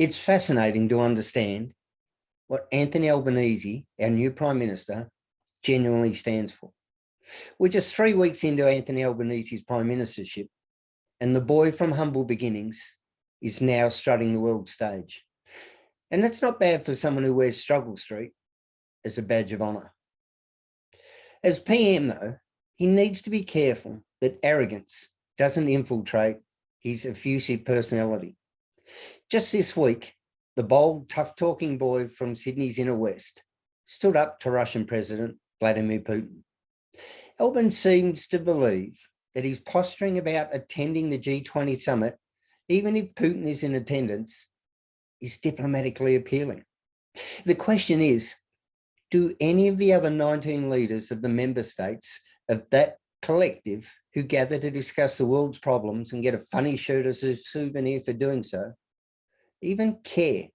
It's fascinating to understand what Anthony Albanese, our new Prime Minister, genuinely stands for. We're just 3 weeks into Anthony Albanese's Prime Ministership, and the boy from humble beginnings is now strutting the world stage. And that's not bad for someone who wears Struggle Street as a badge of honour. As PM, though, he needs to be careful that arrogance doesn't infiltrate his effusive personality. Just this week, the bold, tough-talking boy from Sydney's inner west stood up to Russian President Vladimir Putin. Alban seems to believe that he's posturing about attending the G20 Summit, even if Putin is in attendance, is diplomatically appealing. The question is, do any of the other 19 leaders of the member states of that collective who gather to discuss the world's problems and get a funny shirt as a souvenir for doing so, even care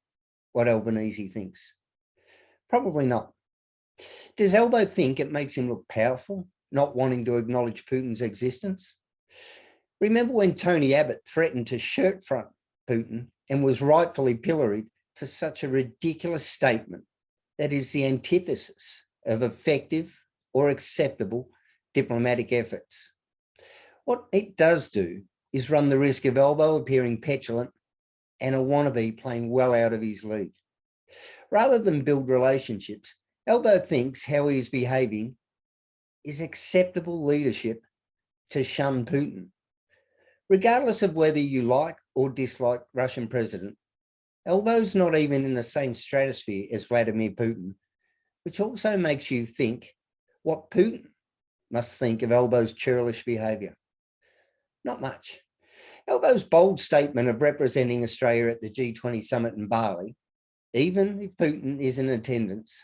what Albanese thinks? Probably not. Does Albo think it makes him look powerful, not wanting to acknowledge Putin's existence? Remember when Tony Abbott threatened to shirt front Putin and was rightfully pilloried for such a ridiculous statement that is the antithesis of effective or acceptable diplomatic efforts? What it does do is run the risk of Albo appearing petulant and a wannabe playing well out of his league. Rather than build relationships, Albo thinks how he is behaving is acceptable leadership to shun Putin. Regardless of whether you like or dislike Russian President, Albo's not even in the same stratosphere as Vladimir Putin, which also makes you think what Putin must think of Albo's churlish behaviour. Not much. Albo's bold statement of representing Australia at the G20 Summit in Bali, even if Putin is in attendance,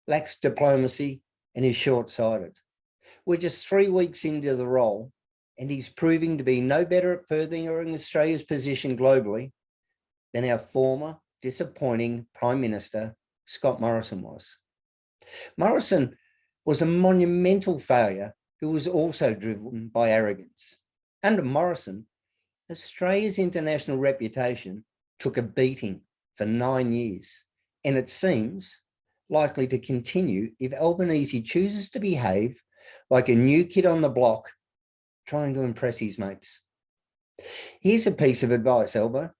lacks diplomacy and is short-sighted. We're just 3 weeks into the role, and he's proving to be no better at furthering Australia's position globally than our former disappointing Prime Minister, Scott Morrison, was. Morrison was a monumental failure who was also driven by arrogance. Under Morrison, Australia's international reputation took a beating for 9 years, and it seems likely to continue if Albanese chooses to behave like a new kid on the block trying to impress his mates. Here's a piece of advice, Albo.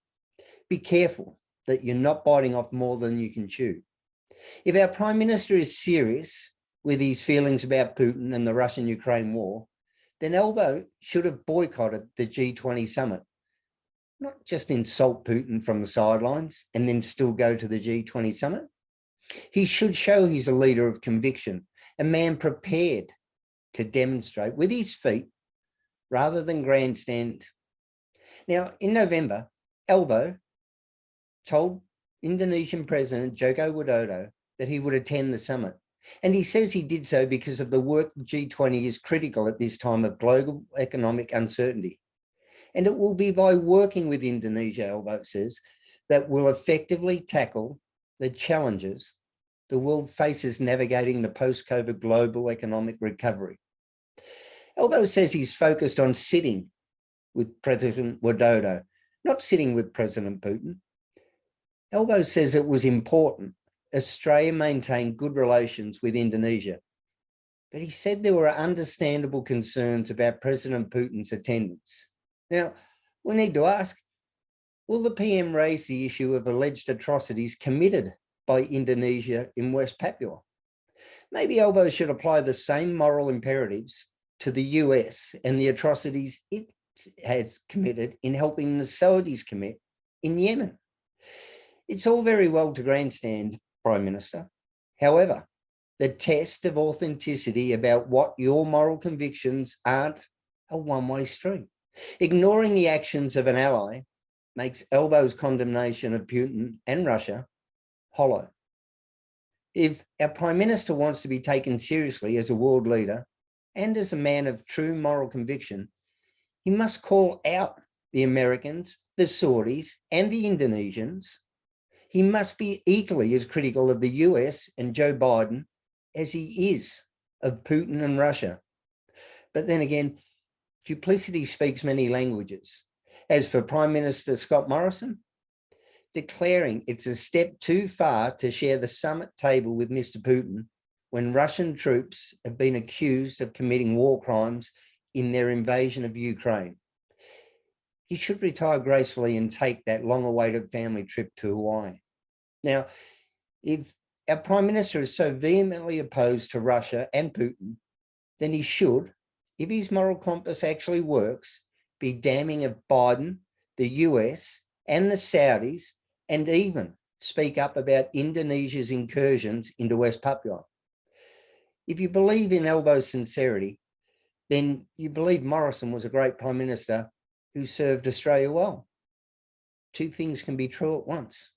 Be careful that you're not biting off more than you can chew. If our Prime Minister is serious with his feelings about Putin and the Russian-Ukraine war, then Albo should have boycotted the G20 Summit. Not just insult Putin from the sidelines and then still go to the G20 Summit. He should show he's a leader of conviction, a man prepared to demonstrate with his feet rather than grandstand. Now, in November, Albo told Indonesian President Joko Widodo that he would attend the summit. And he says he did so because of the work the G20 is critical at this time of global economic uncertainty. And it will be by working with Indonesia, Albo says, that will effectively tackle the challenges the world faces navigating the post-COVID global economic recovery. Albo says he's focused on sitting with President Widodo, not sitting with President Putin. Albo says it was important Australia maintain good relations with Indonesia, but he said there were understandable concerns about President Putin's attendance. Now, we need to ask, will the PM raise the issue of alleged atrocities committed by Indonesia in West Papua? Maybe Albo should apply the same moral imperatives to the US and the atrocities it has committed in helping the Saudis commit in Yemen. It's all very well to grandstand, Prime Minister. However, the test of authenticity about what your moral convictions aren't a one-way street. Ignoring the actions of an ally makes Albo's condemnation of Putin and Russia hollow. If our Prime Minister wants to be taken seriously as a world leader and as a man of true moral conviction, he must call out the Americans, the Saudis, and the Indonesians. He must be equally as critical of the US and Joe Biden as he is of Putin and Russia. But then again, duplicity speaks many languages. As for Prime Minister Scott Morrison, declaring it's a step too far to share the summit table with Mr. Putin when Russian troops have been accused of committing war crimes in their invasion of Ukraine. He should retire gracefully and take that long-awaited family trip to Hawaii. Now, if our Prime Minister is so vehemently opposed to Russia and Putin, then he should, if his moral compass actually works, be damning of Biden, the US, and the Saudis, and even speak up about Indonesia's incursions into West Papua. If you believe in Albo's sincerity, then you believe Morrison was a great Prime Minister who served Australia well. Two things can be true at once.